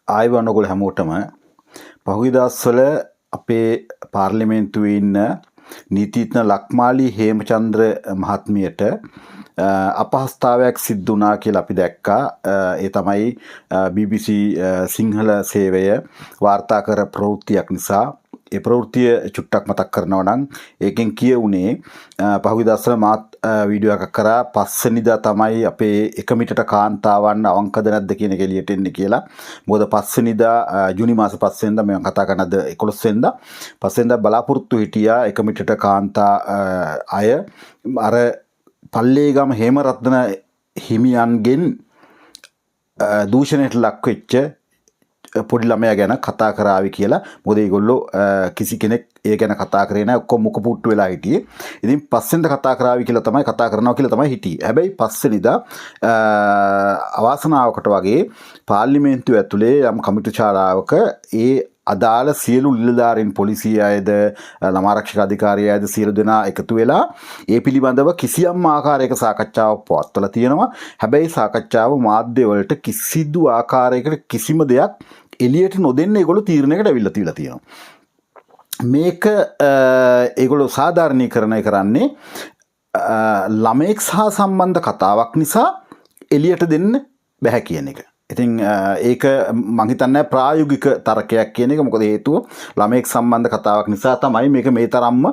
ආයුබෝවන් ඔයගොල්ලෝ හැමෝටම පහුගිය දවස්වල අපේ පාර්ලිමේන්තුවේ ඉන්න නීතිඥ ලක්මාලි හේමචන්ද්‍ර මහත්මියට අපහසුතාවයක් සිද්ධ වුණා කියලා අපි දැක්කා. ඒ තමයි BBC සිංහල සේවය වාර්තා කර ප්‍රවෘත්තියක් නිසා. ඒ ප්‍රවෘත්තිය චුට්ටක් මතක් කරනවා නම් ඒකෙන් කියුනේ පහුගිය දවස්වල මාත් වීඩියෝ එකක් කරා පස්වෙනිදා තමයි අපේ එක මිටට කාන්තාවන් අවංකද නැද්ද කියන එක එළියට එන්නේ කියලා. මොකද පස්වෙනිදා ජූනි මාස 5 වෙනිදා මම කතා කරන අද 11 වෙනිදා පස්වෙනිදා බලාපොරොත්තු හිටියා එක මිටට කාන්තා අය අර පල්ලේගම හේමරත්න හිමියන්ගෙන් දූෂණයට ලක් වෙච්ච පොඩි ළමයා ගැන කතා කරાવી කියලා. මොකද ඒගොල්ලෝ කිසි කෙනෙක් ඒ ගැන කතා කරේ නැහැ. ඔක්කොම මුක පුට්ටු වෙලා හිටියේ. ඉතින් පස්සෙන්ද කතා කරાવી කියලා තමයි කතා කරනවා කියලා තමයි හිටියේ. හැබැයි පස්සෙනිදා අවාසනාවකට වගේ පාර්ලිමේන්තුව ඇතුලේ යම් කමිටු ශාලාවක ඒ අදාළ සියලු නිලධාරීන් පොලිසිය අයද ළමාරක්ෂක අධිකාරිය අයද සියලු දෙනා එකතු වෙලා ඒ පිළිබඳව කිසියම් ආකාරයක සාකච්ඡාවක් පවත්වලා තියෙනවා. හැබැයි සාකච්ඡාව මාධ්‍ය වලට කිසිදු ආකාරයකට කිසිම දෙයක් එළියට නොදෙන්න ඒගොල්ලෝ තීරණයකට අවිල්ලා තියලා තියෙනවා. මේක ඒගොල්ලෝ සාධාරණීකරණය කරන්නේ ළමෙක් සහ සම්බන්ධ කතාවක් නිසා එළියට දෙන්න බැහැ කියන එක. ඉතින් ඒක මං හිතන්නේ ප්‍රායෝගික තර්කයක් කියන එක. මොකද හේතුව ළමෙක් සම්බන්ධ කතාවක් නිසා තමයි මේක මේ තරම්ම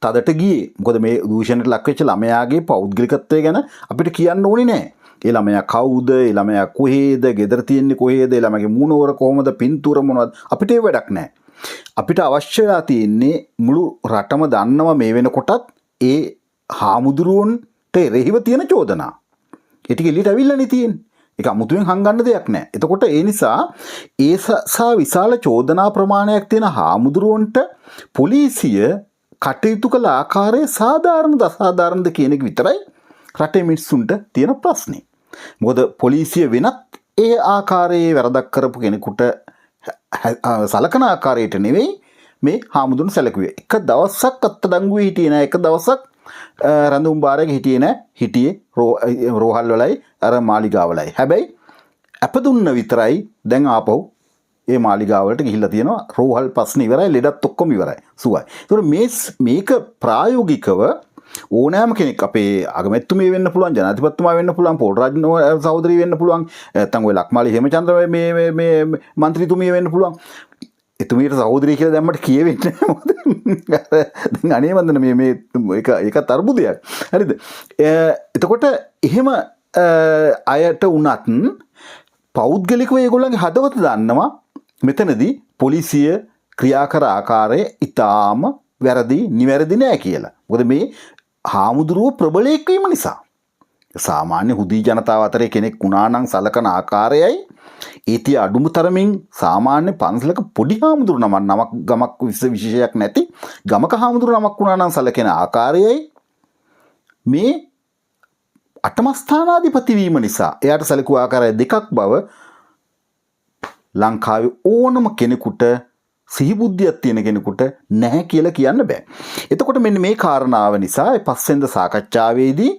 තදට ගියේ. මොකද මේ දූෂණයට ලක් වෙච්ච ළමයාගේ පෞද්ගලිකත්වය ගැන අපිට කියන්න ඕනේ නැහැ. ඒ ළමයා කවුද? ඒ ළමයා කොහේද? ගෙදර තියෙන්නේ කොහේද? ඒ ළමයාගේ මූණවර කොහොමද? පින්තූර මොනවද? අපිට ඒ වැඩක් නැහැ. අපිට අවශ්‍ය වෙලා තියෙන්නේ මුළු රටම දන්නවා මේ වෙනකොටත් ඒ හාමුදුරුවන්ට එරෙහිව තියෙන චෝදනා. ඒ ටික එළියට අවිල්ලානේ තියෙන්නේ. ඒක අමුතුවෙන් හංගන්න දෙයක් නැහැ. එතකොට ඒ නිසා ඒ සා විශාල චෝදනා ප්‍රමාණයක් තියෙන හාමුදුරුවන්ට පොලිසිය කටයුතු කළ ආකාරය සාධාරණද අසාධාරණද කියන එක විතරයි රටේ මිනිස්සුන්ට තියෙන ප්‍රශ්නේ. මොකද පොලිසිය වෙනත් ඒ ආකාරයේ වැරදක් කරපු කෙනෙකුට සලකන ආකාරයට නෙවෙයි මේ හාමුදුරුවෝ සැලකුවේ. එක දවසක් අත්අඩංගුවේ හිටියේ නැහැ. එක දවසක් රඳුම් බාරයක හිටියේ රෝහල් වලයි අර මාලිගාවලයි. හැබැයි අප දුන්න විතරයි දැන් ආපහු ඒ මාලිගාවලට ගිහිල්ලා තියෙනවා. රෝහල් ප්‍රශ්න ඉවරයි, ලෙඩත් ඔක්කොම ඉවරයි. සුවයි. ඒතකොට මේක ප්‍රායෝගිකව ඕනෑම කෙනෙක් අපේ අගමැතිතුමිය වෙන්න පුළුවන්, ජනාධිපතිතුමා වෙන්න පුළුවන්, පොල් රාජ් සහෝදරිය වෙන්න පුළුවන්, නැත්නම් ඔය ලක්මාලි හේමචන්ද්‍ර මේ മന്ത്രിතුමිය වෙන්න පුළුවන්. එතුමියට සහෝදරිය කියලා දැම්මට කියවෙන්නේ නැහැ. දැන් අනේ වන්දන මේ ඒක අර්බුදයක්. හරිද? එතකොට එහෙම අයට උනත් පෞද්ගලිකව ඒගොල්ලන්ගේ හදවත දන්නවා මෙතනදී පොලිසිය ක්‍රියා කර ආකාරය ඉතාම වැරදි, නිවැරදි නෑ කියලා. මොකද මේ හාමුදුරුවෝ ප්‍රබලයෙක් වීම නිසා. සාමාන්‍ය හුදී ජනතාව අතරේ කෙනෙක් වුණා නම් සලකන ආකාරයයි ඒතිය අඩුම තරමින් සාමාන්‍ය පන්සලක පොඩි හාමුදුරු නමක් ගමක් විශේෂයක් නැති ගමක හාමුදුරු නමක් වුණා නම් සලකන ආකාරයයි මේ අටමස්ථානාධිපති වීම නිසා එයාට සැලකුව ආකාරය දෙකක් බව ලංකාවේ ඕනම කෙනෙකුට සිහිබුද්ධියක් තියෙන කෙනෙකුට නැහැ කියලා කියන්න බෑ. එතකොට මෙන්න මේ කාරණාව නිසා ඒ පස්වෙනිදා සාකච්ඡාවේදී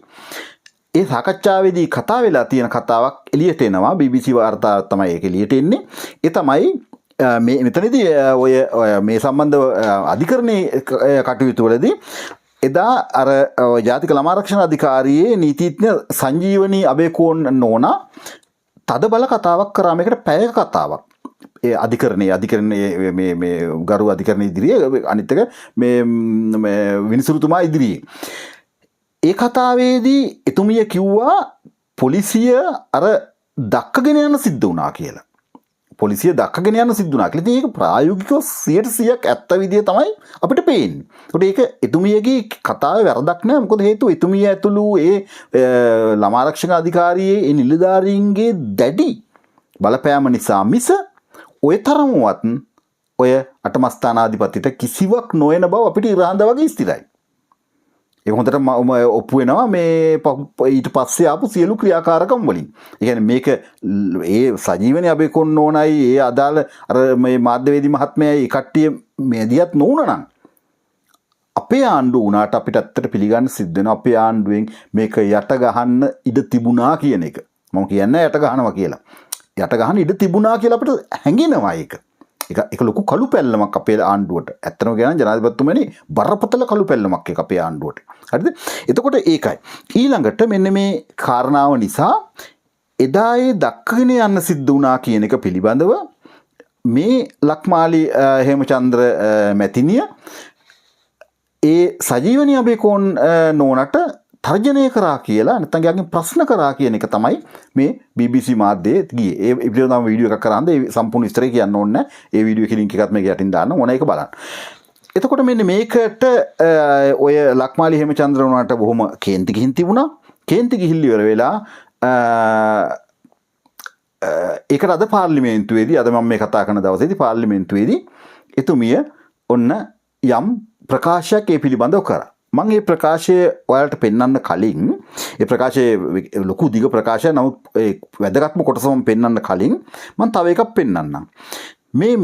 ඒ සාකච්ඡාවේදී කතා වෙලා තියෙන කතාවක් එළියට එනවා. BBC වාර්තාව තමයි ඒක එළියට එන්නේ. ඒ තමයි මේ මෙතනදී ඔය මේ සම්බන්ධව අධිකරණයේ කටයුතු වලදී එදා අර ජාතික ළමාරක්ෂණ අධිකාරියේ නීතිඥ සංජීවනී අබේකෝන් නෝනා තද බල කතාවක් කරා. මේකට පැය කතාවක්. ඒ අධිකරණයේ මේ ගරු අධිකරණ ඉදිරියේ අනිත් එක මේ විනිසුරුතුමා ඉදිරියේ ඒ කතාවේදී එතුමිය කිව්වා පොලිසිය අර දක්කගෙන යන සිද්ධ වුණා කියලා. පොලිසිය දක්කගෙන යන සිද්ධ වුණා කියලා. ඉතින් ඒක ප්‍රායෝගිකව 100% ඇත්ත විදිය තමයි අපිට පේන්නේ. ඒකට ඒක එතුමියගේ කතාවේ වැරදක් නෑ. මොකද හේතුව එතුමිය ඇතුළු ඒ ළමාරක්ෂක අධිකාරියේ ඒ නිලධාරීන්ගේ දැඩි බලපෑම නිසා මිස ඔය තරමවත් ඔය අටමස්ථානාධිපතිට කිසිවක් නොවන බව අපිට ඉරාන්ද වගේ ස්ථිරයි. ඒක හොඳට ඔප්පු වෙනවා මේ ඊට පස්සේ ආපු සියලු ක්‍රියාකාරකම් වලින්. ඒ කියන්නේ මේක ඒ සජීවනී අබේකොන් නෝනයි ඒ අදාළ අර මේ මාධ්‍යවේදී මහත්මයායි කට්ටිය මෙදියත් නොවුණා නම් අපේ ආණ්ඩුව උනාට අපිට ඇත්තට පිළිගන්න සිද්ධ වෙනවා අපේ ආණ්ඩුවෙන් මේක යට ගහන්න ඉඩ තිබුණා කියන එක. මම කියන්නේ යට ගහනවා කියලා. යට ගහන්න ඉඩ තිබුණා කියලා අපිට හැඟෙනවා ඒක. ඒක ලොකු කළු පැල්ලමක් අපේ ආණ්ඩුවට. ඇත්තම කියනවා ජනාධිපතිතුමනි බරපතල කළු පැල්ලමක් ඒක අපේ ආණ්ඩුවට. හරිද? එතකොට ඒකයි. ඊළඟට මෙන්න මේ කාරණාව නිසා එදා ඒ දක්කගෙන යන්න සිද්ධ වුණා කියන එක පිළිබඳව මේ ලක්මාලි හේමචන්ද්‍ර මැතිනිය ඒ සජීවනී අබේකෝන් නෝනට තර්ජනය කරා කියලා නැත්නම් යාගෙන් ප්‍රශ්න කරා කියන එක තමයි මේ BBC මාධ්‍යයේ ගියේ. ඒ විදිහට තමයි වීඩියෝ එකක් කරාන්ද ඒ සම්පූර්ණ විස්තරය කියන්න ඕනේ නැහැ. ඒ වීඩියෝ එකේ ලින්ක් එකත් මේක යටින් දාන්න ඕන ඒක බලන්න. එතකොට මෙන්න මේකට ඔය ලක්මාලි හේමචන්ද්‍ර නෝනට බොහොම කේන්ති ගිහින් තිබුණා. කේන්ති ගිහිල්ල ඉවර වෙලා ඒකට අද පාර්ලිමේන්තුවේදී අද මම මේ කතා කරන දවසේදී පාර්ලිමේන්තුවේදී එතුමිය ඔන්න යම් ප්‍රකාශයක් ඒ පිළිබඳව කරා. මම මේ ප්‍රකාශය ඔයාලට පෙන්වන්න කලින් ඒ ප්‍රකාශයේ ලොකු දිග ප්‍රකාශයක් නමුත් ඒ වැදගත්ම කොටස මම පෙන්වන්න කලින් මම තව එකක් පෙන්වන්නම්. මේ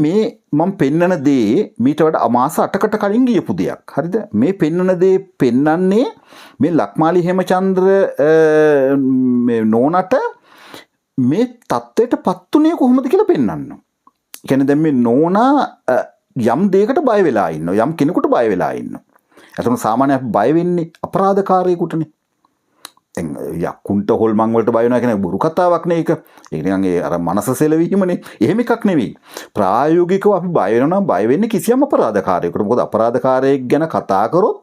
මම පෙන්වන දේ මීට වඩා මාස 8කට කලින් ගියපු දෙයක්. හරිද? මේ පෙන්වන දේ පෙන්වන්නේ මේ ලක්මාලි හේමචන්ද්‍ර මේ නෝනට මේ தත්ත්වයට පත්ුනේ කොහොමද කියලා පෙන්වන්න. කියන්නේ දැන් මේ නෝනා යම් දෙයකට බය වෙලා ඉන්නවා. යම් කෙනෙකුට බය වෙලා ඉන්නවා. එතකොට සාමාන්‍යයෙන් අපි බය වෙන්නේ අපරාධකාරයෙකුටනේ. දැන් යකුන්ට හොල්මන් වලට බය වෙනවා කියන බොරු කතාවක් නේ ඒක. ඒක නිකන් ඒ අර මනස සෙලවීමනේ. එහෙම එකක් නෙවෙයි. ප්‍රායෝගිකව අපි බය වෙනවා නම් බය වෙන්නේ කිසියම් අපරාධකාරයෙකුට. මොකද අපරාධකාරයෙක් ගැන කතා කරොත්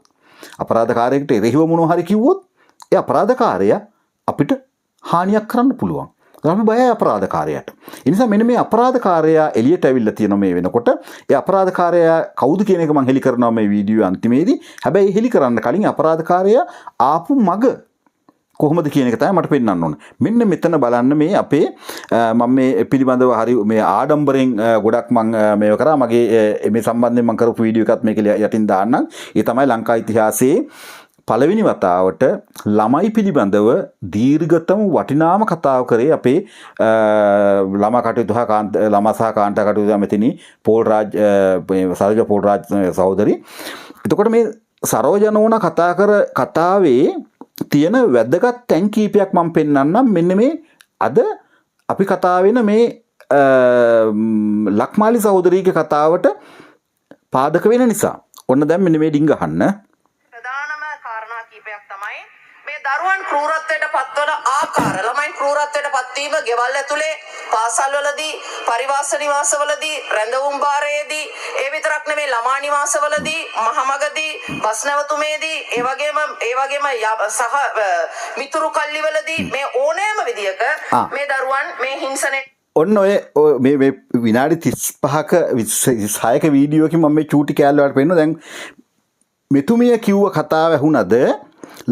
අපරාධකාරයෙකුට එරෙහිව මොනවා හරි කිව්වොත් ඒ අපරාධකාරයා අපිට හානියක් කරන්න පුළුවන්. අපි බයයි අපරාධකාරයාට. ඒ නිසා මෙන්න මේ අපරාධකාරයා එළියට ඇවිල්ලා තියෙන මේ වෙනකොට ඒ අපරාධකාරයා කවුද කියන එක මම හෙලි කරනවා මේ වීඩියෝ අන්තිමේදී. හැබැයි හෙලි කරන්න කලින් අපරාධකාරයා ආපු මග කොහොමද කියන එක තමයි මට පෙන්වන්න ඕන. මෙන්න මෙතන බලන්න මේ අපේ මම මේ පිළිබඳව හරි මේ ආඩම්බරෙන් ගොඩක් මම මේව කරා. මගේ මේ සම්බන්ධයෙන් මම කරපු වීඩියෝ එකත් මේක යටින් දාන්නම්. ඒ තමයි ලංකා ඉතිහාසයේ පළවෙනි වතාවට ළමයි පිළිබඳව දීර්ඝතම වටිනාම කතාව කරේ අපේ ළමා කටයුතු ළමා සහ කාන්තා කටයුතු ඇමතිනි සරෝජා පෝල්රාජ් සහෝදරි. එතකොට මේ සරෝජා නෝනා කතා කර කතාවේ තියෙන වැදගත් තැන් කීපයක් මම පෙන්වන්නම්. මෙන්න මේ අද අපි කතා වෙන මේ ලක්මාලි සහෝදරීගේ කතාවට පාදක වෙන නිසා. ඔන්න දැන් මෙන්න මේ ඩිංග අහන්න. දරුවන් ක්‍රූරත්වයට පත්වන ආකාර ළමයින් ක්‍රූරත්වයට පත්වීම ගෙවල් ඇතුලේ පාසල්වලදී පරිවාස නිවාසවලදී රැඳවුම් භාරයේදී ඒ විතරක් නෙමෙයි ළමා නිවාසවලදී මහමගදී බස් නැවතුමේදී ඒ වගේම සහ මිතුරු කල්ලිවලදී මේ ඕනෑම විදියක මේ දරුවන් මේ හිංසනය ඔන්න ඔය මේ විනාඩි 35ක 26ක වීඩියෝකින් මම මේ චූටි කෑල්ල වලට පෙන්නනවා. දැන් මෙතුමිය කිව්ව කතාව ඇහුණද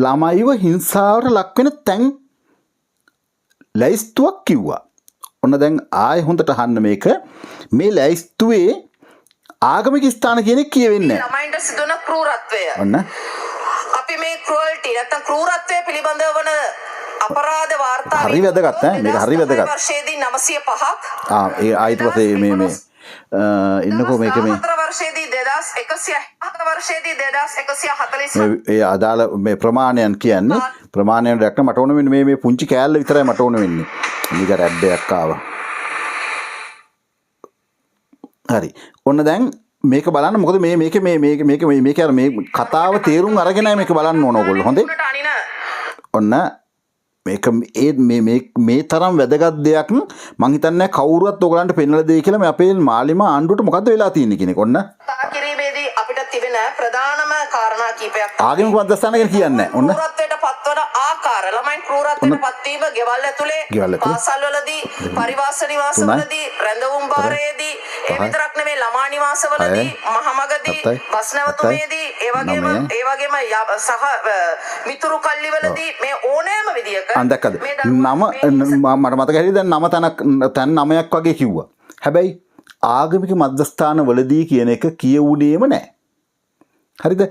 ළමයිව හිංසාවට ලක්වෙන තැන් ලැයිස්තුවක් කිව්වා. ඔන්න දැන් ආයෙ හොඳට අහන්න මේක. මේ ලැයිස්තුවේ ආගමික ස්ථාන කියන එක කියවෙන්නේ නැහැ. ළමයින්ට සිදුවන ක්‍රූරත්වය. ඔන්න අපි මේ ක්‍රූවල්ටි නැත්නම් ක්‍රූරත්වය පිළිබඳව වන අපරාධ වාර්තා හරි වැදගත් ඈ. මේක හරි වැදගත්. වර්ෂයේදී 905ක් ඒ ආයිත් පස්සේ මේ ඉන්නකෝ මේක මේ 4 වර්ෂයේදී 2107 වර්ෂයේදී 2140 ඒ අදාළ මේ ප්‍රමාණයන් කියන්නේ ප්‍රමාණයන් දැක්ක මට ඕන වෙන්නේ මේ පුංචි කෑල්ල විතරයි මට ඕන වෙන්නේ. මේක රැඩ් එකක් ආවා. හරි. ඔන්න දැන් මේක බලන්න. මොකද මේක අර මේ කතාව තේරුම් අරගෙනයි මේක බලන්න ඕන ඕගොල්ලෝ. හොඳේ. ඔන්න මේක මේ තරම් වැදගත් දෙයක් මං හිතන්නේ කවුරුවත් ඔයගලන්ට පෙන්වලා දෙයි කියලා මේ අපේ මාලිම ආණ්ඩුවට මොකද්ද වෙලා තියෙන්නේ කියන එක. ඔන්න කිරීමේදී අපිට තිබෙන ප්‍රධානම කාරණා කීපයක් ආගමික මධ්‍යස්ථාන ගැන කියන්නේ. ඔන්න ක්‍රූරත්වයට පත්වන ආකාර ළමයින් ක්‍රූරත්වයට පත්වීම ගෙවල් ඇතුලේ පාසල්වලදී පරිවාස නිවාසවලදී රැඳවුම් භාරයේදී ඒ විතරක් නෙමෙයි ළමා නිවාසවලදී මහමගදී බස් නැවතුමේදී ඒ වගේම සහ මිතුරු කල්ලිවලදී මේ ඕනෑම විදියක අන්දක්කද නම මට මතක හැටියට දැන් නම තැන් 9ක් වගේ කිව්වා. හැබැයි ආගමික මධ්‍යස්ථාන වලදී කියන එක කියවුනේම නැහැ. හරිද?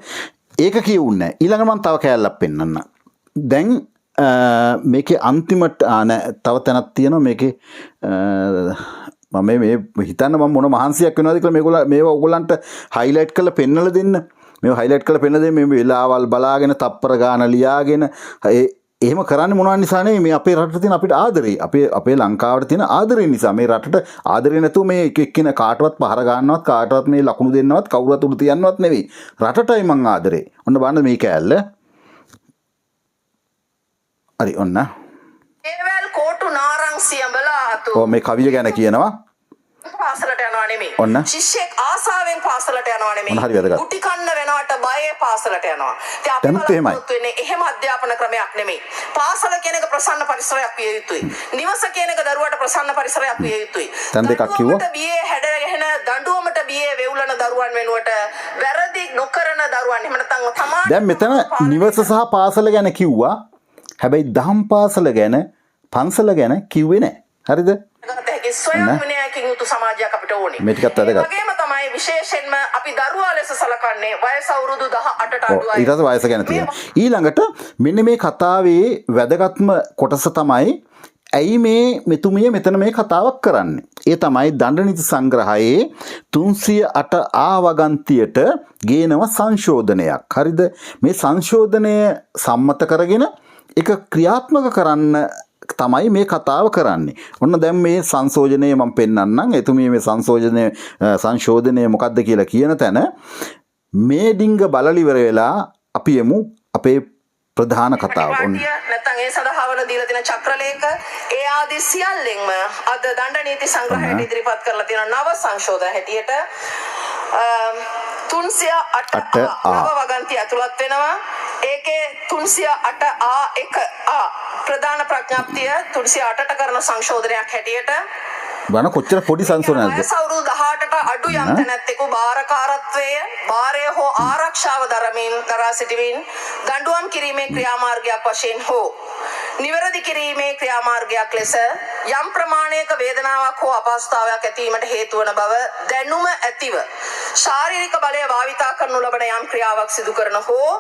ඒක කියවුන්නේ නැහැ. ඊළඟ මම තව කෑල්ලක් පෙන්නන්න. දැන් මේකේ අන්තිමට තව තැනක් තියෙනවා මේකේ මම මේ හිතන්න මම මොන මහන්සියක් වෙනවද කියලා මේවා ඔයගොල්ලන්ට හයිලයිට් කරලා පෙන්නලා දෙන්න. මේවා හයිලයිට් කරලා පෙන්නලා දෙන්න මේ වෙලාවල් බලාගෙන තප්පර ගාන ලියාගෙන එහෙම කරන්නේ මොනවා නිසානේ මේ අපේ රටට තියෙන අපිට ආදරේ අපේ ලංකාවට තියෙන ආදරේ නිසා මේ රටට ආදරේ නැතුව මේ එක එක්කින කාටවත් පහර ගන්නවත් කාටවත් මේ ලකුණු දෙන්නවත් කවුරුත් උඩ තියන්නවත් නෙවෙයි රටටයි මං ආදරේ ඔන්න බලන්න මේ කෑල්ල හරි ඔන්න ඒවල් කෝටු නාරං සියඹලා අතු ඔව් මේ කවිය ගැන කියනවා පාසලට යනවා නෙමෙයි. ඔන්න. ශිෂ්‍යෙක් ආසාවෙන් පාසලට යනවා නෙමෙයි. ඔන්න හරි වැදගත්. කුටි කන්න වෙනවට බයේ පාසලට යනවා. ඉතින් අපි බලාපොරොත්තු වෙන්නේ එහෙම අධ්‍යාපන ක්‍රමයක් නෙමෙයි. පාසල කියන එක ප්‍රසන්න පරිසරයක් විය යුතුයි. නිවස කියන එක දරුවට ප්‍රසන්න පරිසරයක් විය යුතුයි. දැන් දෙකක් කිව්වා. දරුවන්ට බියේ හැඩගෙන දඬුවමට බියේ වෙවුලන දරුවන් වෙනුවට වැරදි නොකරන දරුවන් එහෙම නැත්නම් තමාට දැන් මෙතන නිවස සහ පාසල ගැන කිව්වා හැබැයි දහම් පාසල ගැන පන්සල ගැන කිව්වේ නැහැ. හරිද? ස්වයං විනයකින් යුතු සමාජයක් අපිට ඕනේ. මේ ටිකත් වැදගත්. ඒ වගේම තමයි විශේෂයෙන්ම අපි දරුවා ලෙස සලකන්නේ වයස අවුරුදු 18ට අඩු අය. ඊට පස්සේ වයස ගැන තියෙනවා. ඊළඟට මෙන්න මේ කතාවේ වැදගත්ම කොටස තමයි ඇයි මේ මෙතුමිය මෙතන මේ කතාවක් කරන්නේ. ඒ තමයි දණ්ඩ නීති සංග්‍රහයේ 308 ආ වගන්තියට ගේනව සංශෝධනයක්. හරිද? මේ සංශෝධනය සම්මත කරගෙන ඒක ක්‍රියාත්මක කරන්න තමයි මේ කතාව කරන්නේ. ඔන්න දැන් මේ සංශෝධනය මම පෙන්නන්නම්. එතුමිය මේ සංශෝධනය මොකක්ද කියලා කියන තැන මේ ඩිංග බලලි ඉවර වෙලා අපි යමු අපේ ප්‍රධාන කතාව. ඔන්න නැත්නම් ඒ සඳහා වල දීලා තියෙන චක්‍රලේඛ ඒ ආදී සියල්ලෙන්ම අද දණ්ඩ නීති සංග්‍රහයට ඉදිරිපත් කරලා තියෙන නව සංශෝධන හැටියට 308 නව වගන්ති ඇතුළත් වෙනවා. ඒකේ 308 ප්‍රධාන ප්‍රඥාප්තිය 308ට කරන සංශෝධනයක් හැටියට වන කොච්චර පොඩි සංශෝධනයක්ද? වයස අවුරුදු 18ට අඩු යම් තැනැත්තෙකු භාරකාරත්වය, භාරය හෝ ආරක්ෂාව දරා සිටීමෙන් දඬුවම් කිරීමේ ක්‍රියාමාර්ගයක් වශයෙන් හෝ නිවැරදි කිරීමේ ක්‍රියාමාර්ගයක් ලෙස යම් ප්‍රමාණයක වේදනාවක් හෝ අපහසුතාවයක් ඇතිවීමට හේතු වන බව දැනුම ඇතිව ශාරීරික බලය භාවිතා කරනු ලබන යම් ක්‍රියාවක් සිදු කරන හෝ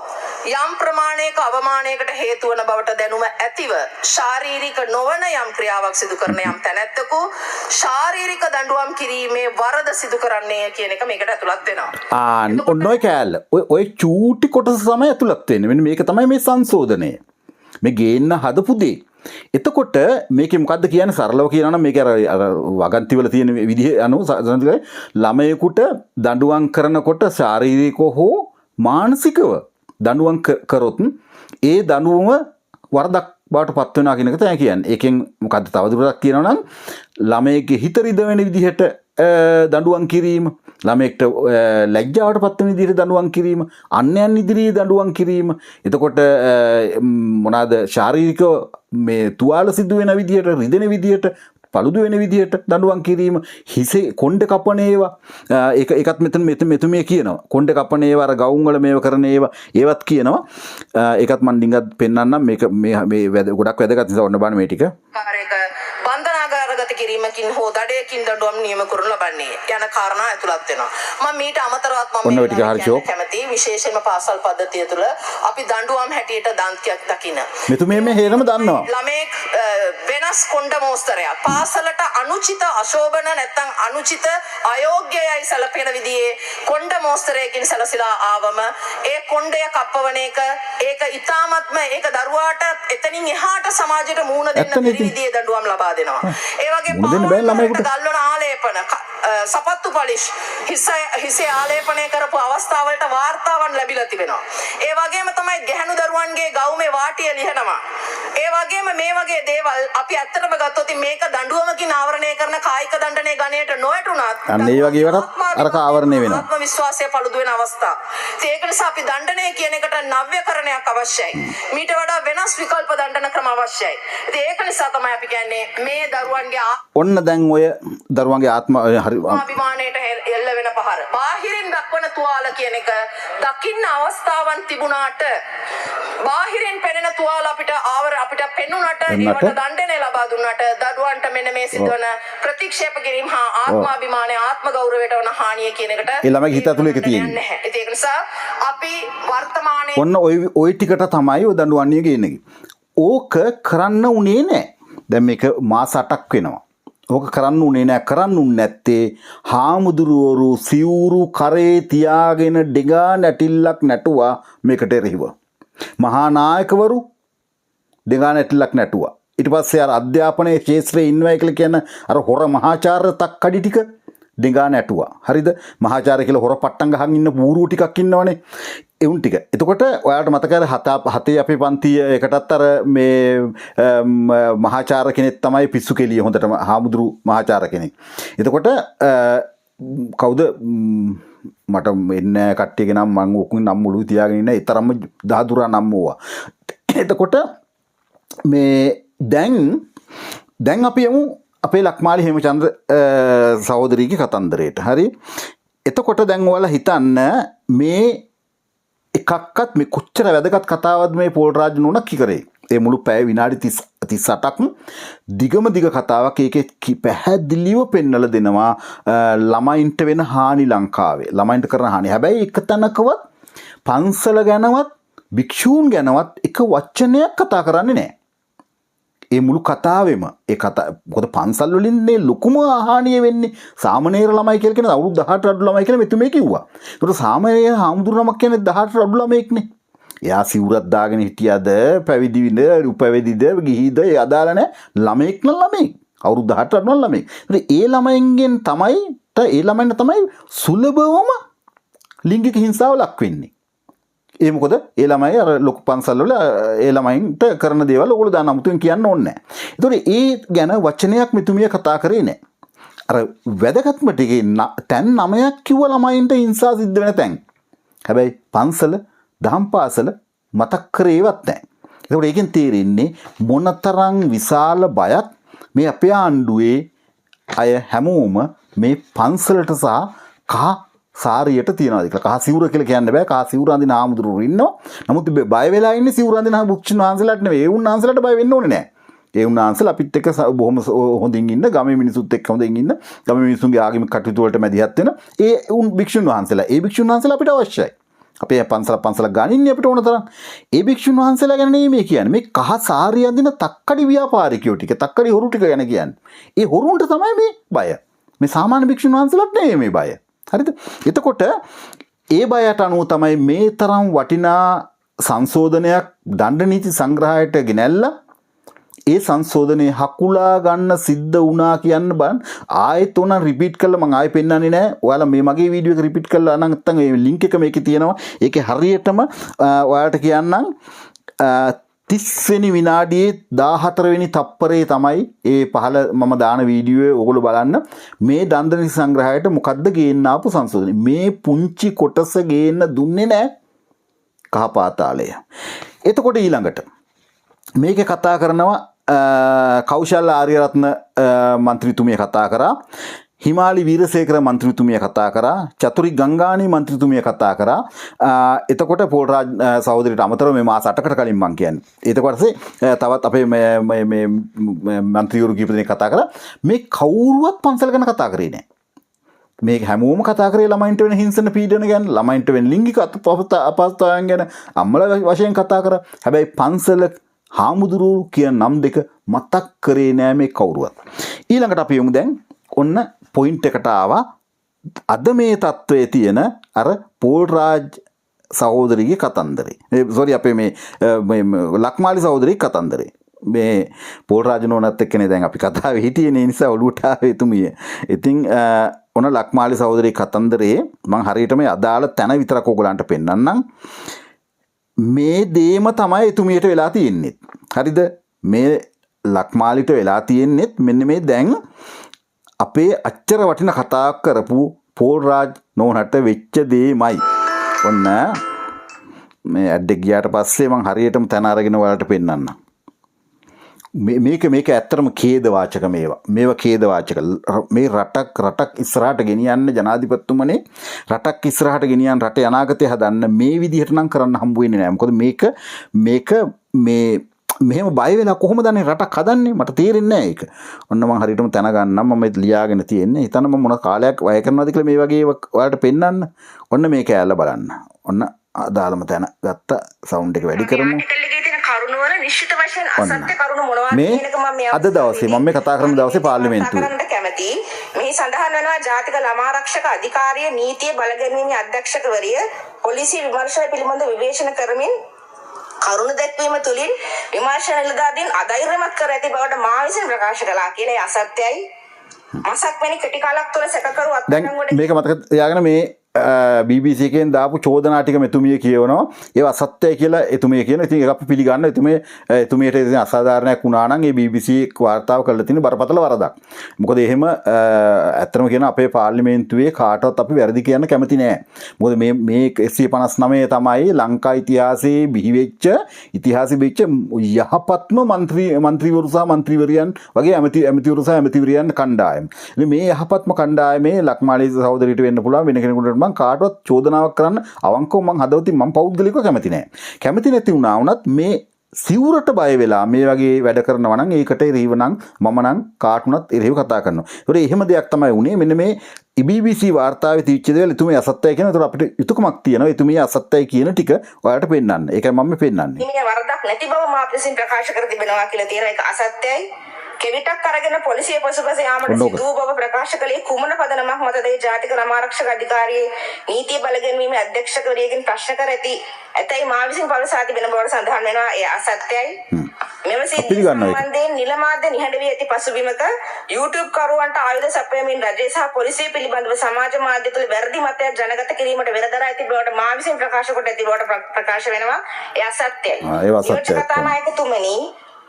යම් ප්‍රමාණයක අවමානයකට හේතු වන බවට දැනුම ඇතිව ශාරීරික නොවන යම් ක්‍රියාවක් සිදු කරන යම් තැනැත්තෙකු ශාරීරික දඬුවම් කිරීමේ වරද සිදු කරන්නේ කියන එක මේකට ඇතුළත් වෙනවා. ඔන්න ඔය කෑල්ල. ඔය චූටි කොටස තමයි ඇතුළත් වෙන්නේ. මෙන්න මේක තමයි මේ සංශෝධනය. මේ ගේන්න හදපු දේ. එතකොට මේකේ මොකද්ද කියන්නේ සරලව කියනවා නම් මේක අර වගන්තිවල තියෙන විදිහ අනුව ළමයෙකුට දඬුවම් කරනකොට ශාරීරිකව හෝ මානසිකව දඬුවම් කරොත් ඒ දඬුවම වරදක් බවට පත් වෙනවා කියන එක තමයි කියන්නේ. ඒකෙන් මොකද්ද තවදුරටත් කියනවා නම් ළමයේ හිත රිදවෙන විදිහට දඬුවම් කිරීම, ළමයෙක්ට ලැජ්ජාවට පත් වෙන විදිහට දඬුවම් කිරීම, අන්‍යයන් ඉදිරියේ දඬුවම් කිරීම. එතකොට මොනවාද ශාරීරික මේ තුවාල සිදු වෙන විදිහට, රිදෙන විදිහට, පළුදු වෙන විදිහට දඬුවම් කිරීම, හිසේ කොණ්ඩේ කපන ඒවා, ඒකත් මෙතුමිය කියනවා. කොණ්ඩේ කපන ඒවා, අර ගවුම් වල මේව කරන ඒවා, ඒවත් කියනවා. ඒකත් මම ඩිංගත් පෙන්නන්නම්. මේක මේ ගොඩක් වැදගත් නිසා ඔන්න බලන්න මේ ටික. බන්ධනාගාරගත කිරීමකින් හෝ දඩයකින් දඬුවම් නියම කරනු ලබන්නේ යන කාරණා ඇතුළත් වෙනවා. මම මීට අමතරවත් කැමති විශේෂයෙන්ම පාසල් පද්ධතිය තුළ අපි දඬුවම් හැටියට දන්තියක් දකින්න. මෙතුමිය මේ හේරම දන්නවා. ළමෙක් වෙනස් කොණ්ඩ මෝස්තරයක් පාසලට අනුචිත අශෝභන නැත්නම් අනුචිත අයෝග්‍යයයි සැලපෙන විදිහේ කොණ්ඩ මෝස්තරයකින් සැලසිලා ආවම ඒ කොණ්ඩය කප්පවන එක ඒක ඊ타මත්ම ඒක දරුවාට එතනින් එහාට සමාජයට මුහුණ දෙන්න බැරි විදිහේ දඬුවම් ලබා දෙනවා. ඒ වගේ පාසලට ගල්වන ආලේපන සපත්තු පොලිෂ් හිසේ ආලේපනය කරපු අවස්ථාවලට වාර්තාවන් ලැබිලා තිබෙනවා. ඒ වගේම තමයි ගැහැණු දරුවන්ගේ ගවුමේ වාටිය ලිහනවා. ඒ වගේම මේ වගේ දේවල් අපි ඇත්තටම ගත්තොත් මේක දඬුවමකින් ආවරණය කරන කායික දණ්ඩනයේ ගණයට නොයටුණත් අන්න ඒ වගේ වරත් අරක ආවරණය වෙනවා. ආත්ම විශ්වාසය පළුදු වෙන අවස්ථා. ඒක නිසා අපි දණ්ඩනය කියන එකට නව්‍යකරණයක් අවශ්‍යයි. මීට වඩා වෙනස් විකල්ප දණ්ඩන ක්‍රම අවශ්‍යයි. ඉතින් ඒක නිසා තමයි අපි කියන්නේ මේ දරුවන්ගේ ඔන්න දැන් ඔය දරුවන්ගේ ආත්ම අභිමානයට එල්ල වෙන පහර. බාහිරින් දක්වන තුවාල කියන එක දකින්න අවස්ථාවන් තිබුණාට බාහිරින් පෙනෙන තුවාල අපිට පෙන්නුනට ඒවට දණ්ඩනය ලබා දුන්නට දරුවන්ට මෙන්න මේ සිදුවන ප්‍රතික්ෂේප කිරීම හා ආත්මාභිමානය ආත්ම ගෞරවයට වන හානිය කියන එකට ඒ ළමයි හිත ඇතුලේ ඒක තියෙන්නේ. ඒක නිසා අපි වර්තමානයේ ඔන්න ওই ටිකට තමයි ඔය දඬුවන්නේ ගේන්නේ. ඕක කරන්න උනේ නැහැ. දැන් මේක මාස 8ක් වෙනවා. ඕක කරන්න උනේ නැහැ. කරන්න උන්නේ නැත්තේ හාමුදුරුවරු සිවුරු කරේ තියාගෙන ඩෙගා නැටිල්ලක් නැටුවා මේකට එරෙහිව. මහා නායකවරු දෙගාන ඇටලක් නැටුවා. ඊට පස්සේ අර අධ්‍යාපනයේ ක්ෂේත්‍රයේ ඉන්නවයි කියලා කියන අර හොර මහාචාර්ය තක්කඩි ටික දෙගාන ඇටුවා. හරිද? මහාචාර්ය කියලා හොර පට්ටම් ගහන් ඉන්න බූරුව ටිකක් ඉන්නවනේ. එවුන් ටික. එතකොට ඔයාලට මතකයි හතේ අපේ පන්තිය එකටත් අර මේ මහාචාර්ය කෙනෙක් තමයි පිස්සු කෙලිය හොඳටම හාමුදුරු මහාචාර්ය කෙනෙක්. එතකොට කවුද මට එන්න කට්ටියගේ නම් මම ඔකුන් නම් මුළු තියාගෙන ඉන්න ඒ තරම්ම දහදුරා නම් වුණා. එතකොට මේ දැන් අපි යමු අපේ ලක්මාලි හේමචන්ද්‍ර සහෝදරීගේ කතන්දරයට. හරි? එතකොට දැන් ඔයාලා හිතන්න මේ එකක්වත් මේ කොච්චර වැදගත් කතාවක්ද මේ පෝල් රාජ් නෝනක් කරේ. ඒ මුළු පැය විනාඩි 38ක් දිගම දිග කතාවක්. ඒකේ පැහැදිලිව පෙන්නලා දෙනවා ළමයින්ට වෙන හානි ලංකාවේ. ළමයින්ට කරන හානි. හැබැයි එක තැනකවත් පන්සල ගැනවත් භික්ෂූන් ගැනවත් එක වචනයක් කතා කරන්නේ නැහැ. ඒ මුළු කතාවෙම ඒ කතා මොකද පන්සල් වලින් මේ ලොකුම හානිය වෙන්නේ සාමණේර ළමයි කියලා කියන අවුරුදු 18 අඩු ළමයි කියලා මෙතුමේ කිව්වා. ඒකට සාමණේර හාමුදුරු නමක් කියන්නේ 18 අඩු ළමෙක්නේ. එයා සිවුරක් දාගෙන හිටියද පැවිදිවිද උපැවිදිද ගිහිද ඒ අදාළ නැහැ. ළමෙක් නම් ළමෙක්. අවුරුදු 18 අඩු ළමෙක්. ඒ ළමයින්ගෙන් තමයි සුලභවම ලිංගික හිංසාව ලක් වෙන්නේ. ඒ මොකද ඒ ළමයි අර ලොකු පන්සල් වල ඒ ළමයින්ට කරන දේවල් ඔයගොල්ලෝ දාන අමුතුවෙන් කියන්න ඕනේ නැහැ. ඒතකොට ඒ ගැන වචනයක් මෙතුමිය කතා කරේ නැහැ. අර වැදගත්ම ටිකේ තැන් 9ක් කිව්ව ළමයින්ට හිංසා සිද්ධ වෙන තැන්. හැබැයි පන්සල දහම් පාසල මතක් කරේවත් නැහැ. ඒතකොට ඒකෙන් තේරෙන්නේ මොනතරම් විශාල බයක් මේ අපේ ආණ්ඩුවේ අය හැමෝම මේ පන්සලට සහ කහ සාරියට තියනවාද කියලා. කහ සිවුර කියලා කියන්න බෑ. කහ සිවුර අඳින ආමුදුරු ඉන්නවා. නමුත් බය වෙලා ඉන්නේ සිවුර අඳින බුක්ෂණ වහන්සේලාට නෙවෙයි. ඒ උන්වහන්සේලාට බය වෙන්න ඕනේ නෑ. ඒ උන්වහන්සේලා අපිත් එක්ක බොහොම හොඳින් ඉන්න, ගමේ මිනිසුත් එක්ක හොඳින් ඉන්න, ගමේ මිනිසුන්ගේ ආගමික කටයුතු වලට මැදිහත් වෙන ඒ භික්ෂුන් වහන්සේලා. ඒ භික්ෂුන් වහන්සේලා අපිට අවශ්‍යයි. අපේ පන්සල ගනින්නේ අපිට ඕන තරම්. ඒ භික්ෂුන් වහන්සේලා ගැන නෙමෙයි මේ කියන්නේ. මේ කහ සාරිය අඳින තක්කඩි ව්‍යාපාරිකයෝ ටික, තක්කඩි හොරු ටික ගැන කියන්නේ. ඒ හොරුන්ට තමයි මේ බය. මේ සාමාන්‍ය භික්ෂුන් වහන්සේලාට නෙමෙයි මේ බය. හරිද? එතකොට ඒ බයට අනුව තමයි මේ තරම් වටිනා සංශෝධනයක් දණ්ඩ නීති සංග්‍රහයට ගෙනැල්ලා ඒ සංශෝධනයේ හකුලා ගන්න සිද්ධ වුණා කියන්න බලන්න. ආයෙත් උනන් රිපීට් කළා මම ආයෙ පෙන්නන්නේ නැහැ. ඔයාලා මේ මගේ වීඩියෝ එක රිපීට් කළා නම් නැත්නම් ඒ ලින්ක් එක මේකේ තියෙනවා. ඒකේ හරියටම ඔයාලට කියන්නම් 30 වෙනි විනාඩියේ 14 වෙනි තප්පරේ තමයි ඒ පහළ මම දාන වීඩියෝවේ ඔයගොල්ලෝ බලන්න මේ දණ්ඩ නීති සංග්‍රහයට මොකද්ද ගේන්න ආපු සංශෝධනය. මේ පුංචි කොටස ගේන්න දුන්නේ නැහැ කහ පාතාලය. එතකොට ඊළඟට මේකේ කතා කරනවා කෞශල් ආර්යරත්න මන්ත්‍රීතුමිය කතා කරා, හිමාලි වීරසේකර මන්ත්‍රීතුමිය කතා කරා, චතුරි ගංගානි මන්ත්‍රීතුමිය කතා කරා. එතකොට පෝල් රාජ් සහෝදරියට අමතරව මේ මාස 8කට කලින් මං කියන්නේ. ඊට පස්සේ තවත් අපේ මේ මන්ත්‍රීවරු කීප දෙනෙක් කතා කරා. මේ කවුරුවත් පන්සල ගැන කතා කරේ නැහැ. මේක හැමෝම කතා කරේ ළමයින්ට වෙන හිංසන පීඩන ගැන, ළමයින්ට වෙන ලිංගික අපහසුතාවයන් ගැන අම්මලා වශයෙන් කතා කරා. හැබැයි පන්සල හාමුදුරු කියන නම් දෙක මතක් කරේ නෑ මේ කවුරුවත්. ඊළඟට අපි යමු දැන් ඔන්න පොයින්ට් එකට ආවා. අද මේ තත්වයේ තියෙන අර පෝල් රාජ් සහෝදරිගේ කතන්දරේ. සෝරි අපේ මේ ලක්මාලි සහෝදරිගේ කතන්දරේ. මේ පෝල් රාජ් නෝනත් එක්කනේ දැන් අපි කතාවේ හිටියේ නේ නිසා ඔළුවට ආවේ තුමිය. ඉතින් ඔන්න ලක්මාලි සහෝදරිගේ කතන්දරේ මම හරියට මේ අදාළ තැන විතරක් ඔයගලන්ට පෙන්නන්නම්. මේ දේම තමයි එතුමියට වෙලා තියෙන්නේ. හරිද? මේ ලක්මාලිට වෙලා තියෙන්නේ මෙන්න මේ දැන් අපේ අච්චර වටින කතාවක් කරපු පෝල් රාජ් නෝනට වෙච්ච දේමයි. ඔන්න මේ ඇඩ් එක ගියාට පස්සේ මම හරියටම තන අරගෙන ඔයාලට පෙන්නන්නම්. මේක ඇත්තටම ඛේද වාචක මේවා ඛේද වාචක. මේ රටක් ඉස්සරහට ගෙනියන්න ජනාධිපතිතුමනේ රටක් ඉස්සරහට ගෙනියන්න රටේ අනාගතය හදන්න මේ විදිහට නම් කරන්න හම්බ වෙන්නේ නැහැ. මොකද මේක මෙහෙම බය වෙලා කොහොමද අනේ රටක් හදන්නේ මට තේරෙන්නේ නැහැ ඒක. ඔන්න මම හරියටම තන ගන්නම් මම ලියාගෙන තියෙන්නේ. හිතන්න මම මොන කාලයක් වැය කරනවද කියලා මේ වගේ ඔයාලට පෙන්නන්න. ඔන්න මේක ඇල්ල බලන්න. ඔන්න අදාළම තැන ගත්ත සවුන්ඩ් එක වැඩි කරමු. නිශ්චිත වශයෙන් අසත්‍ය කරුණු මොනවද කියන එක මම අද දවසේ මම මේ කතා කරන දවසේ පාර්ලිමේන්තුවේ කැමැති. මෙහි සඳහන් වෙනවා ජාතික ළමා ආරක්ෂක අධිකාරිය නීතිය බලගැනීමේ අධ්‍යක්ෂකවරිය පොලිසිය විමර්ශනය පිළිබඳ විවේචන කරමින් කරුණ දැක්වීම තුළින් විමර්ශන නිලධාරීන් අධෛර්යමත් කර ඇති බවට මා විසින් ප්‍රකාශ කළා කියලා ඒ අසත්‍යයි. මසක් වැනි කෙටි කාලයක් තුළ සැකකරු අත්අඩංගුවට මේක මතක තියාගෙන මේ BBC එකෙන් දාපු චෝදනා ටික මෙතුමිය කියවනවා. ඒවා අසත්‍යයි කියලා එතුමිය කියන. ඉතින් ඒක අපි පිළිගන්න. එතුමියට ඉතින් අසාධාරණයක් වුණා නම් ඒ BBC වාර්තාව කරලා තියෙන බරපතල වරදක්. මොකද එහෙම ඇත්තම කියන අපේ පාර්ලිමේන්තුවේ කාටවත් අපි වැරදි කියන්න කැමති නෑ. මොකද මේ 159 තමයි ලංකා ඉතිහාසයේ බිහිවෙච්ච යහපත්ම മന്ത്രിවරු සහ മന്ത്രിවරියන් වගේ ඇමතිවරු සහ ඇමතිවරියන් කණ්ඩායම. මේ යහපත්ම කණ්ඩායමේ ලක්මාලි සහෝදරියට වෙන්න පුළුවන් වෙන කෙනෙකුට මම කාටවත් චෝදනාවක් කරන්න අවංකව මම හදවතින් මම පෞද්ගලිකව කැමති නෑ. කැමති නැති වුණා වුණත් මේ සිවුරට බය වෙලා මේ වගේ වැඩ කරනවා නම් ඒකට එරෙහිව නම් මම නම් කාටුණත් එරෙහිව කතා කරනවා. ඒකට එහෙම දෙයක් තමයි වුනේ. මෙන්න මේ BBC වාර්තාවේ තියච්ච දේවල් එතුමේ අසත්‍යයි කියන. ඒතර අපිට යුතුයකමක් තියෙනවා. එතුමේ අසත්‍යයි කියන ටික ඔයාලට පෙන්නන්න. ඒකයි මම පෙන්නන්නේ. මේ වරදක් නැති බව මා විසින් ප්‍රකාශ කර තිබෙනවා කියලා තියෙන එක අසත්‍යයි. කෙවිතක් අරගෙන පොලිසිය පසුපස යාමට සිදු බව ප්‍රකාශ කළේ කුමන පදනමක් මතද? ඒ ජාතික නාමාරක්ෂක අධිකාරියේ නීතිය බලගැන්වීමේ අධ්‍යක්ෂකවරියකින් ප්‍රශ්න කර ඇතැයි මා විසින් පවසා තිබෙන බවට සඳහන් වෙනවා. ඒ අසත්‍යයි. මෙම සිද්ධිය සම්බන්ධයෙන් නිල මාධ්‍ය නිහඬ වී ඇති පසුබිමක YouTube කරුවන්ට ආයුධ සපයමින් රජය සහ පොලිසිය පිළිබඳව සමාජ මාධ්‍ය තුළ වැරදි මතයක් ජනගත කිරීමට වෙරදරා ඇති බවට මා විසින් ප්‍රකාශ කොට ඇති බවට ප්‍රකාශ වෙනවා. ඒ අසත්‍යයි. කතානායකතුමනි,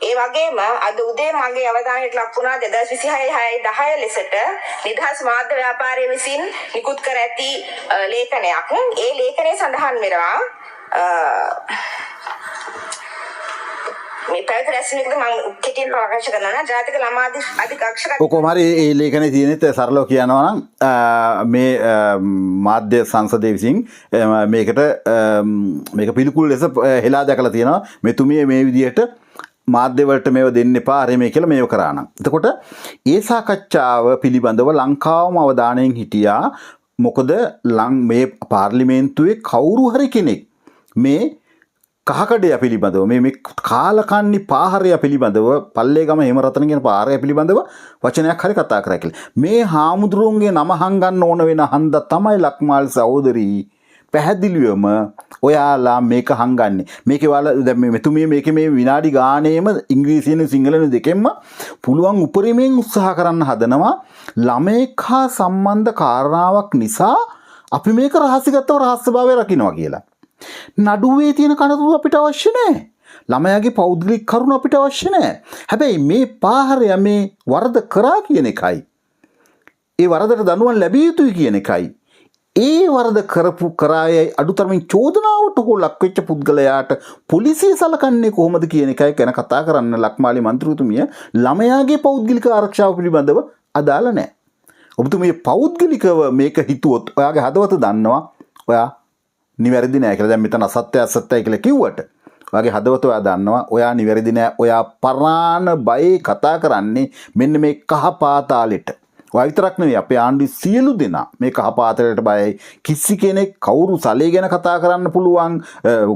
ඒ වගේම අද උදේ මගේ අවධානයට ලක් වුණා 2026/10 ලෙසට නිදහස් මාධ්‍ය ව්‍යාපාරයේ විසින් නිකුත් කර ඇති ලේඛනයක්. ඒ ලේඛනයේ සඳහන් වෙනවා මේ පැවති රැස්වීමකද මම කෙටියෙන් ප්‍රකාශ කරනවා නම් ජාතික ළමා අධිකක්ෂක කොහොම හරි ඒ ලේඛනයේ තියෙනෙත් සරලව කියනවා නම් මේ මාධ්‍ය සංසදයේ විසින් මේක පිළිකුල් ලෙස හෙලා දැකලා තියෙනවා. මෙතුමිය මේ විදිහට මාධ්‍යවලට මේව දෙන්න එපා අර මේ කියලා මේව කරා නම්. එතකොට ඒ සාකච්ඡාව පිළිබඳව ලංකාවම අවධානයෙන් හිටියා. මොකද මේ පාර්ලිමේන්තුවේ කවුරු හරි කෙනෙක් මේ කහකඩය පිළිබඳව මේ කාලකන්නි පාහරය පිළිබඳව පල්ලේගම හේමරතන කියන පාරය පිළිබඳව වචනයක් හරි කතා කරා කියලා. මේ හාමුදුරුවන්ගේ නම හංගන්න ඕන වෙන හන්ද තමයි ලක්මාල් සහෝදරී පැහැදිලිවම ඔයාලා මේක හංගන්නේ. මේකේ වල දැන් මෙතුමිය මේකේ මේ විනාඩි ගානේම ඉංග්‍රීසියෙන් සිංහලෙන් දෙකෙන්ම පුළුවන් උපරිමයෙන් උත්සාහ කරන්න හදනවා ළමෙක් හා සම්බන්ධ කාරණාවක් නිසා අපි මේක රහසිගතව රහස්‍යභාවය රකින්නවා කියලා. නඩුවේ තියෙන කනතුරු අපිට අවශ්‍ය නැහැ. ළමයාගේ පෞද්ගලික කරුණ අපිට අවශ්‍ය නැහැ. හැබැයි මේ පාහරය මේ වරද කරා කියන එකයි. ඒ වරදට දඬුවම් ලැබිය යුතුයි කියන එකයි. ඒ වරද කරායයි අඩුතරමින් චෝදනාවට හෝ ලක්වෙච්ච පුද්ගලයාට පොලිසිය සලකන්නේ කොහොමද කියන එකයි ගැන කතා කරන්න ලක්මාලි මන්ත්‍රීතුමිය ළමයාගේ පෞද්ගලික ආරක්ෂාව පිළිබඳව අදාළ නැහැ. ඔබතුමිය පෞද්ගලිකව මේක හිතුවොත් ඔයාගේ හදවත දන්නවා ඔයා නිවැරදි නෑ කියලා. දැන් මෙතන අසත්‍යයි කියලා කිව්වට ඔයාගේ හදවත ඔයා දන්නවා ඔයා නිවැරදි නෑ. ඔයා පරාණ බයේ කතා කරන්නේ මෙන්න මේ කහ පාතාලෙට. ඔයා විතරක් නෙවෙයි අපේ ආණ්ඩුවේ සියලු දෙනා මේ කහ පාතාලෙට බයයි. කිසි කෙනෙක් කවුරු සලේ ගැන කතා කරන්න පුළුවන්,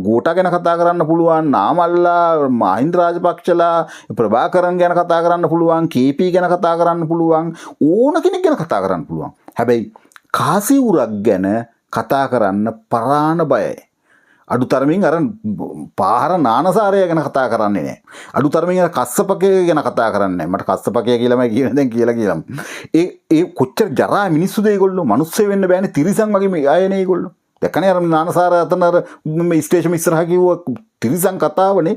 ගෝඨා ගැන කතා කරන්න පුළුවන්, නාමල්ලා, මහින්ද රාජපක්ෂලා, ප්‍රභාකරන් ගැන කතා කරන්න පුළුවන්, KP ගැන කතා කරන්න පුළුවන්, ඕන කෙනෙක් ගැන කතා කරන්න පුළුවන්. හැබැයි කාසිවුරක් ගැන කතා කරන්න පරාණ බයයි. අඩුතරමින් අර පාහර නානසාරය ගැන කතා කරන්නේ නැහැ. අඩුතරමින් අර කස්සපකය ගැන කතා කරන්නේ නැහැ. මට කස්සපකය කියලාමයි කියන්නේ දැන් කියලා. ඒ කොච්චර ජරා මිනිස්සුද ඒගොල්ලෝ. මිනිස්සු වෙන්න බෑනේ, තිරිසන් වගේ අයනේ ඒගොල්ලෝ. දැක්කනේ අර නානසාර අතන අර මේ ස්ටේෂන් ඉස්සරහා කිව්ව තිරිසන් කතාවනේ.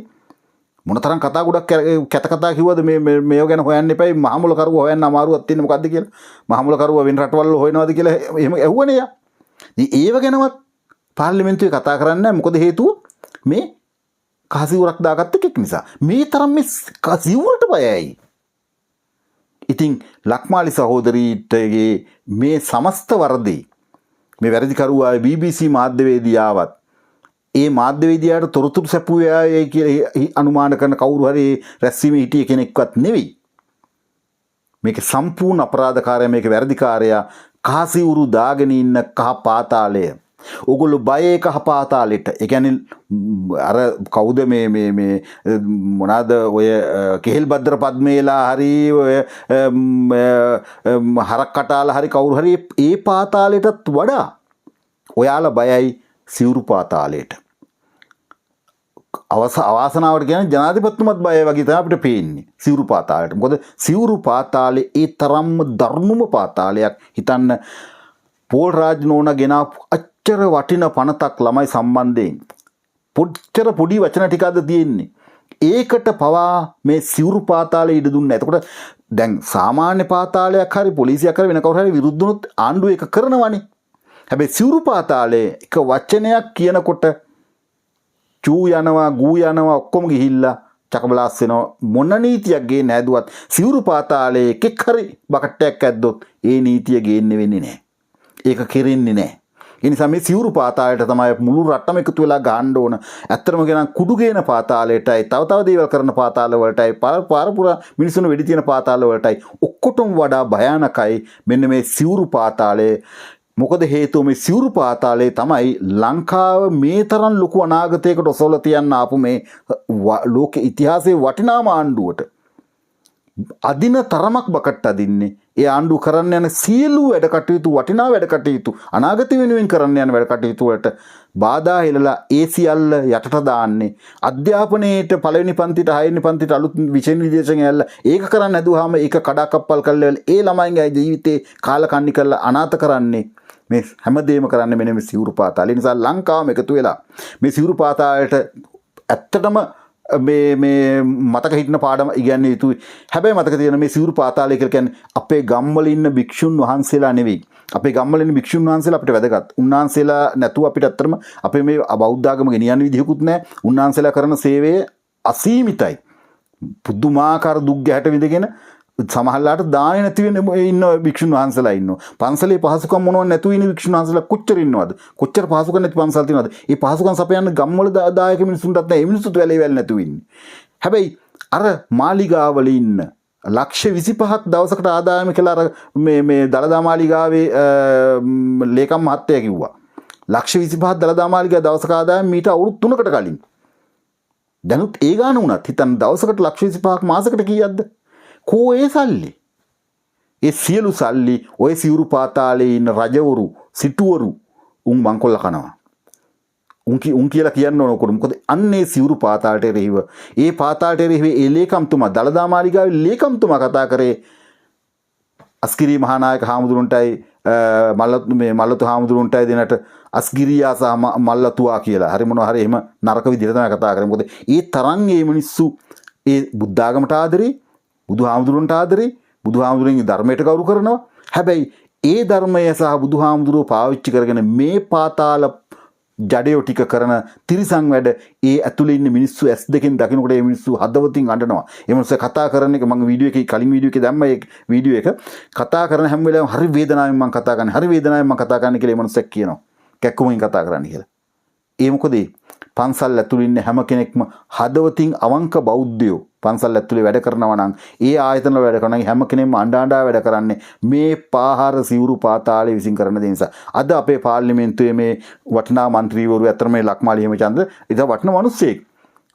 මොනතරම් කතා ගොඩක් කැත කතා කිව්වද මේව ගැන හොයන්න එපයි. මහමුල කරුව හොයන්න අමාරුවක් තියෙන මොකද්ද කියලා. මහමුල කරුව වෙන රටවල් හොයනවාද කියලා එහෙම ඇහුවනේ යා. ඒව ගැනවත් පාර්ලිමේන්තුවේ කතා කරන්නේ නැහැ. මොකද හේතුව මේ කහසිවුරක් දාගත්ත එකක් නිසා. මේ තරම් මේ කහසිවුරට බයයි. ඉතින් ලක්මාලි සහෝදරීටගේ මේ සමස්ත වරදී මේ වැරදිකරුවා BBC මාධ්‍යවේදියාවත් ඒ මාධ්‍යවේදියාට තොරතුරු සැපුවේ කියලා අනුමාන කරන කවුරු හරි රැස්වීමේ හිටිය කෙනෙක්වත් නෙවෙයි. මේක සම්පූර්ණ අපරාධකාරයා, මේක වැරදිකාරයා කහසිවුරු දාගෙන ඉන්න කහ පාතාලය. ඔගොල්ලෝ බයේ කහ පාතාලෙට. ඒ කියන්නේ අර කවුද මේ මොනවාද ඔය කෙහෙල් බද්දර පද්මේලා හරි ඔය හරක් කටාලා හරි කවුරු හරි ඒ පාතාලෙටත් වඩා ඔයාලා බයයි සිවුරු පාතාලයට. අවාසනාවට කියන ජනාධිපතිතුමත් බය වගේ තමයි අපිට පේන්නේ සිවුරු පාතාලයට. මොකද සිවුරු පාතාලේ ඒ තරම්ම දරුණුම පාතාලයක්. හිතන්න පෝල් රාජ් නෝනා ගෙනාපු අච්චර වටින පනතක් ළමයි සම්බන්ධයෙන් පොඩි වචන ටිකක්ද තියෙන්නේ. ඒකට පවා මේ සිවුරු පාතාලේ ඉඩ දුන්නේ නැහැ. එතකොට දැන් සාමාන්‍ය පාතාලයක් හරි පොලිසියක් හරි වෙන කවුරු හරි විරුද්ධුනොත් ආණ්ඩුව ඒක කරනවනේ. හැබැයි සිවුරු පාතාලේ එක වචනයක් කියනකොට චූ යනවා ගූ යනවා ඔක්කොම ගිහිල්ලා චකබලාස් වෙනවා. මොන නීතියක් ගේන්න හැදුවත් සිවුරු පාතාලේ එකෙක් හරි බකට්ටයක් ඇද්දොත් ඒ නීතිය ගේන්න වෙන්නේ නැහැ. ඒක කෙරෙන්නේ නැහැ. ඒ නිසා මේ සිවුරු පාතාලයට තමයි මුළු රටම එකතු වෙලා ගහන්න ඕන. ඇත්තටම කියනවා කුඩු ගේන පාතාලයටයි තව දේවල් කරන පාතාල වලටයි පාරපුරා මිනිස්සුන් වෙඩි තියන පාතාල වලටයි ඔක්කොටම වඩා භයානකයි මෙන්න මේ සිවුරු පාතාලේ. මොකද හේතුව මේ සිවුරු පාතාලේ තමයි ලංකාව මේ තරම් ලොකු අනාගතයකට ඔසවලා තියන්න ආපු මේ ලෝක ඉතිහාසයේ වටිනාම ආණ්ඩුවට අදින තරමක් බකට් අදින්නේ. ඒ ආණ්ඩුව කරන්න යන සියලු වැඩ කටයුතු වටිනා වැඩ කටයුතු අනාගත වෙනුවෙන් කරන්න යන වැඩ කටයුතු වලට බාධා හෙළලා ඒ සියල්ල යටට දාන්නේ. අධ්‍යාපනයේට පළවෙනි පන්තිට හයවෙනි පන්තිට අලුත් විෂය නිර්දේශන ඇල්ල ඒක කරන්න හැදුවාම ඒක කඩාකප්පල් කරලා ඒ ළමයින්ගේ ජීවිතේ කාලකන්ණි කරලා අනාථ කරන්නේ. මේ හැමදේම කරන්නේ මෙන්න මේ සිවුරු පාතාලේ. නිසා ලංකාවම එකතු වෙලා මේ සිවුරු පාතාලයට ඇත්තටම මේ මතක හිටින පාඩම ඉගැන්විය යුතුයි. හැබැයි මතක තියෙන මේ සිවුරු පාතාලය කියලා කියන්නේ අපේ ගම්වල ඉන්න භික්ෂුන් වහන්සේලා නෙවෙයි. අපේ ගම්වල ඉන්න භික්ෂුන් වහන්සේලා අපිට වැදගත්. උන්වහන්සේලා නැතුව අපිට ඇත්තටම අපේ මේ බෞද්ධ ආගම ගෙනියන්න විදිහකුත් නැහැ. උන්වහන්සේලා කරන සේවය අසීමිතයි. පුදුමාකාර දුක් ගැහැට විඳගෙන සමහරලාට දාන නැති වෙන ඉන්න භික්ෂුන් වහන්සේලා ඉන්නවා. පන්සලේ පහසුකම් මොනවත් නැතුව ඉන්න භික්ෂුන් වහන්සේලා කොච්චර ඉන්නවද? කොච්චර පහසුකම් නැති පන්සල් තියෙනවද? ඒ පහසුකම් සපයන්න ගම්වල දායක මිනිස්සුන්ටත් නැහැ. ඒ මිනිස්සුත් වැලේ නැතුව ඉන්නේ. හැබැයි අර මාලිගාවල ඉන්න ලක්ෂ 25ක් දවසකට ආදායම කියලා අර මේ දළදා මාලිගාවේ ලේකම් මහත්තයා කිව්වා. ලක්ෂ 25ක් දළදා මාලිගාවේ දවසක ආදායම මීට අවුරුදු 3කට කලින්. දැනුත් ඒ ගාන වුණත් හිතන්න දවසකට ලක්ෂ 25ක් මාසෙකට කීයක්ද? කෝ ඒ සල්ලි? ඒ සියලු සල්ලි ඔය සිවුරු පාතාලේ ඉන්න රජවරු සිටුවරු උන් මංකොල්ල කනවා. උන් කියලා කියන්න ඕන කොට. මොකද අන්නේ සිවුරු පාතාලට එරෙහිව ඒ පාතාලට එරෙහිව ඒ ලේකම්තුමා දළදා මාලිගාවේ ලේකම්තුමා කතා කරේ අස්ගිරි මහානායක හාමුදුරන්ටයි මල්ලතු හාමුදුරන්ටයි දෙනට අස්ගිරියා සහ මල්ලතුවා කියලා. හරි මොනවා හරි එහෙම නරක විදිහට තමයි කතා කරන්නේ. මොකද ඒ තරම් මේ මිනිස්සු ඒ බුද්ධාගමට ආදරේ, බුදුහාමුදුරන්ට ආදරේ, බුදුහාමුදුරන්ගේ ධර්මයට ගෞරව කරනවා. හැබැයි ඒ ධර්මය සහ බුදුහාමුදුරුවෝ පාවිච්චි කරගෙන මේ පාතාල ජඩයෝ ටික කරන තිරිසන් වැඩ ඒ ඇතුලේ ඉන්න මිනිස්සු ඇස් දෙකෙන් දකින්නකොට ඒ මිනිස්සු හදවතින් අඬනවා. ඒ මිනිස්සු කතා කරන එක මම වීඩියෝ එකේ කලින් වීඩියෝ එකේ දැම්ම ඒ වීඩියෝ එක කතා කරන හැම වෙලාවෙම හරි වේදනාවෙන් මම කතා කරන්නේ. හරි වේදනාවෙන් මම කතා කරන්නේ කියලා ඒ මිනිස්සු කියනවා. කැක්කුමෙන් කතා කරන්නේ කියලා. ඒ මොකද පන්සල් ඇතුළේ ඉන්න හැම කෙනෙක්ම හදවතින් අවංක බෞද්ධයෝ පන්සල් ඇතුලේ වැඩ කරනවා නම් ඒ ආයතන වල වැඩ කරනවා නම් හැම කෙනෙක්ම අඬ වැඩ කරන්නේ මේ පාහර සිවුරු පාතාලේ විසින් කරන දේ නිසා. අද අපේ පාර්ලිමේන්තුවේ මේ වටිනා മന്ത്രിවරු අතර මේ ලක්මාලි හිමිචන්ද ඉතින් වටින මිනිස්සෙක්.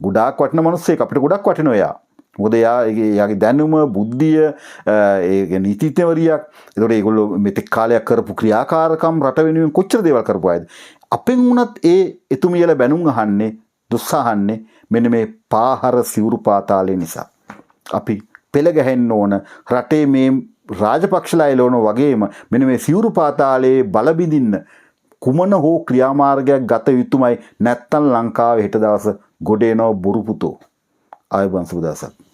ගොඩාක් වටින මිනිස්සෙක් අපිට ගොඩක් වටිනවා එයා. මොකද එයාගේ දැනුම බුද්ධිය ඒ නීතිඥවරියක්. ඒතකොට ඒගොල්ලෝ මෙතෙක් කාලයක් කරපු ක්‍රියාකාරකම් රට වෙනුවෙන් කොච්චර දේවල් කරපු අයද. අපෙන් වුණත් ඒ එතුමියලා බැනුම් අහන්නේ දුස් අහන්නේ මෙන්න මේ පාහර සිවුරු පාතාලේ නිසා. අපි පෙළ ගැහෙන්න ඕන රටේ මේ රාජපක්ෂලා එළවන වගේම මෙන්න මේ සිවුරු පාතාලේ බල බිඳින්න කුමන හෝ ක්‍රියාමාර්ගයක් ගත යුතුමයි. නැත්තම් ලංකාවේ හෙට දවස ගොඩ එනවා බොරු පුතෝ. ආයුබෝවන් සුබ දවසක්.